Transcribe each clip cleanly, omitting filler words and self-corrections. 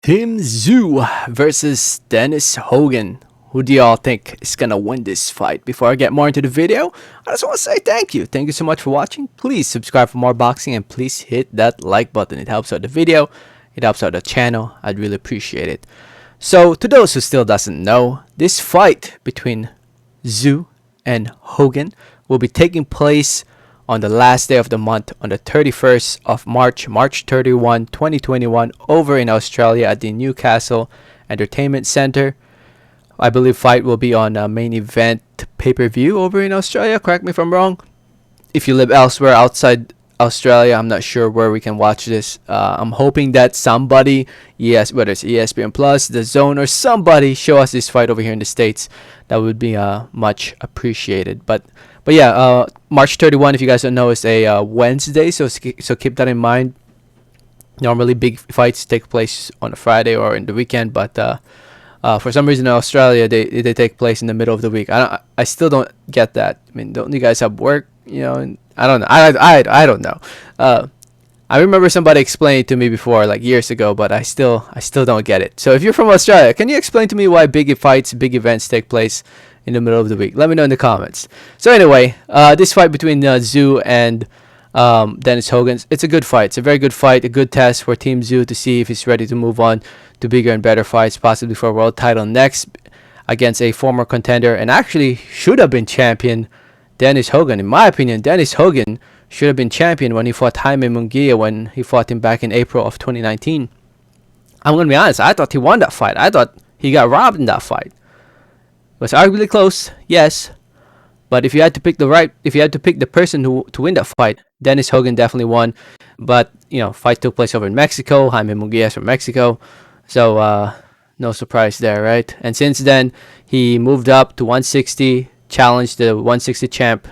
Tszyu versus Dennis Hogan. Who do y'all think is gonna win this fight? Before I get more into the video, I just want to say thank you. Thank you so much for watching. Please subscribe for more boxing and please hit that like button. It helps out the video. It helps out the channel. I'd really appreciate it. So to those who still doesn't know, this fight between Tszyu and Hogan will be taking place on the last day of the month, on the 31st of March, March 31, 2021, over in Australia at the Newcastle Entertainment Centre. I believe fight will be on a main event pay-per-view over in Australia. Correct me if I'm wrong. If you live elsewhere outside Australia, I'm not sure where we can watch this. I'm hoping that somebody, yes, whether it's ESPN Plus, The Zone, or somebody, show us this fight over here in the States. That would be much appreciated. But yeah, March 31, if you guys don't know, is a Wednesday, so keep that in mind. Normally, big fights take place on a Friday or in the weekend, but for some reason in Australia, they take place in the middle of the week. I still don't get that. I mean, don't you guys have work? You know, and I don't know. I don't know. I remember somebody explained to me before, like years ago, but I still don't get it. So if you're from Australia, can you explain to me why big fights, big events take place in the middle of the week? Let me know in the comments. So anyway, this fight between Tszyu and Dennis Hogan, it's a good fight. It's a very good fight, a good test for Team Tszyu to see if he's ready to move on to bigger and better fights, possibly for a world title next against a former contender and actually should have been champion, Dennis Hogan. In my opinion, Dennis Hogan should have been champion when he fought Jaime Munguia, when he fought him back in April of 2019. I'm going to be honest, I thought he won that fight. I thought he got robbed in that fight. It was arguably close, yes, but if you had to pick the person to win that fight, Dennis Hogan definitely won. But you know, fight took place over in Mexico. Jaime Munguia is from Mexico, so no surprise there, right? And since then, he moved up to 160, challenged the 160 champ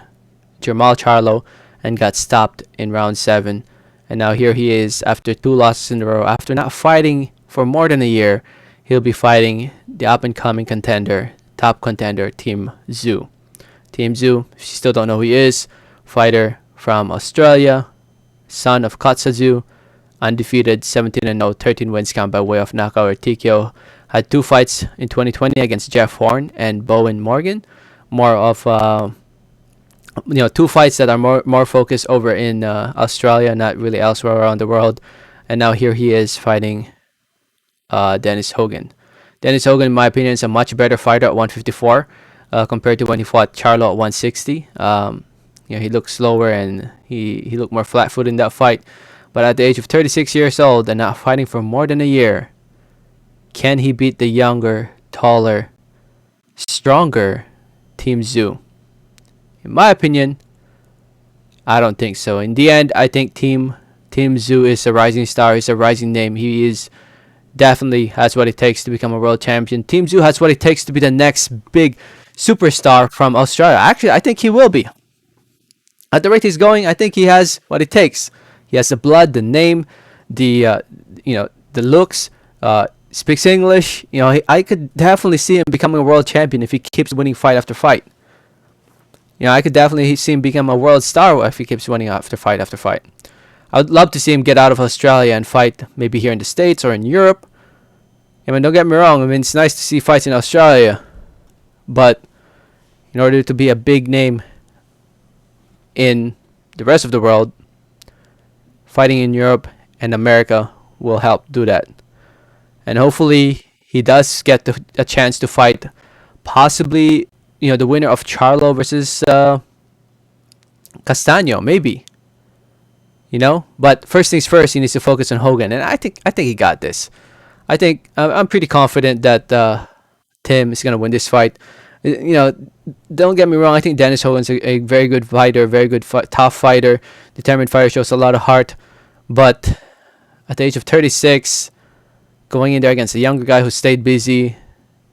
Jermall Charlo, and got stopped in round 7. And now here he is after 2 losses in a row. After not fighting for more than a year, he'll be fighting the up-and-coming contender, top contender, Team Tszyu. Team Tszyu, if you still don't know who he is, fighter from Australia, son of Tszyu, undefeated, 17-0, 13 wins count by way of knockout or TKO. Had 2 fights in 2020 against Jeff Horn and Bowen Morgan. More of 2 fights that are more focused over in Australia, not really elsewhere around the world. And now here he is fighting Dennis Hogan. Dennis Hogan, in my opinion, is a much better fighter at 154 compared to when he fought Charlo at 160. He looked slower and he looked more flat-footed in that fight. But at the age of 36 years old and not fighting for more than a year, can he beat the younger, taller, stronger Team Tszyu? In my opinion, I don't think so. In the end, I think Team Tszyu is a rising star. He's a rising name. He is definitely has what it takes to become a world champion. Team Tszyu has what it takes to be the next big superstar from Australia. Actually, I think he will be. At the rate he's going, I think he has what it takes. He has the blood, the name, the looks. Speaks English. I could definitely see him becoming a world champion if he keeps winning fight after fight. I could definitely see him become a world star if he keeps winning after fight after fight. I would love to see him get out of Australia and fight maybe here in the States or in Europe. I mean, don't get me wrong. I mean, it's nice to see fights in Australia, but in order to be a big name in the rest of the world, fighting in Europe and America will help do that. And hopefully he does get a chance to fight possibly, the winner of Charlo versus Castaño, maybe. But first things first, he needs to focus on Hogan, and I think he got this. I think I'm pretty confident that Tim is gonna win this fight. Don't get me wrong. I think Dennis Hogan's a very good fighter, very good tough fighter, determined fighter, shows a lot of heart. But at the age of 36, going in there against a younger guy who stayed busy,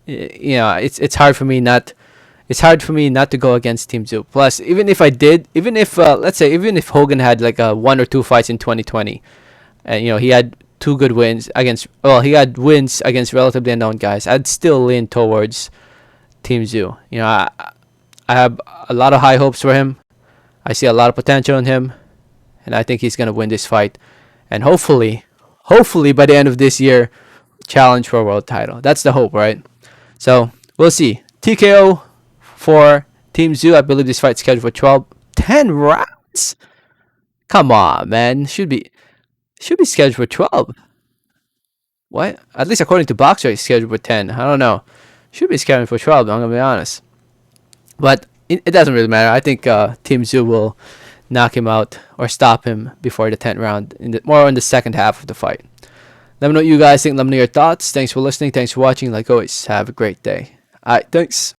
it's hard for me not. It's hard for me not to go against Team Tszyu. Plus, even if Hogan had like 1 or 2 fights in 2020, and he had 2 good wins he had wins against relatively unknown guys, I'd still lean towards Team Tszyu. I have a lot of high hopes for him. I see a lot of potential in him, and I think he's gonna win this fight. And hopefully by the end of this year, challenge for a world title. That's the hope, right? So we'll see. TKO for Team Tszyu. I believe this fight's scheduled for 10 rounds. Come on, man. Should be scheduled for 12. What? At least according to Boxer, it's scheduled for 10. I don't know. Should be scheduled for 12. I'm gonna be honest. But it doesn't really matter. I think Team Tszyu will knock him out or stop him before the 10th round, more in the second half of the fight. Let me know what you guys think. Let me know your thoughts. Thanks for listening. Thanks for watching. Like always, have a great day. All right, thanks.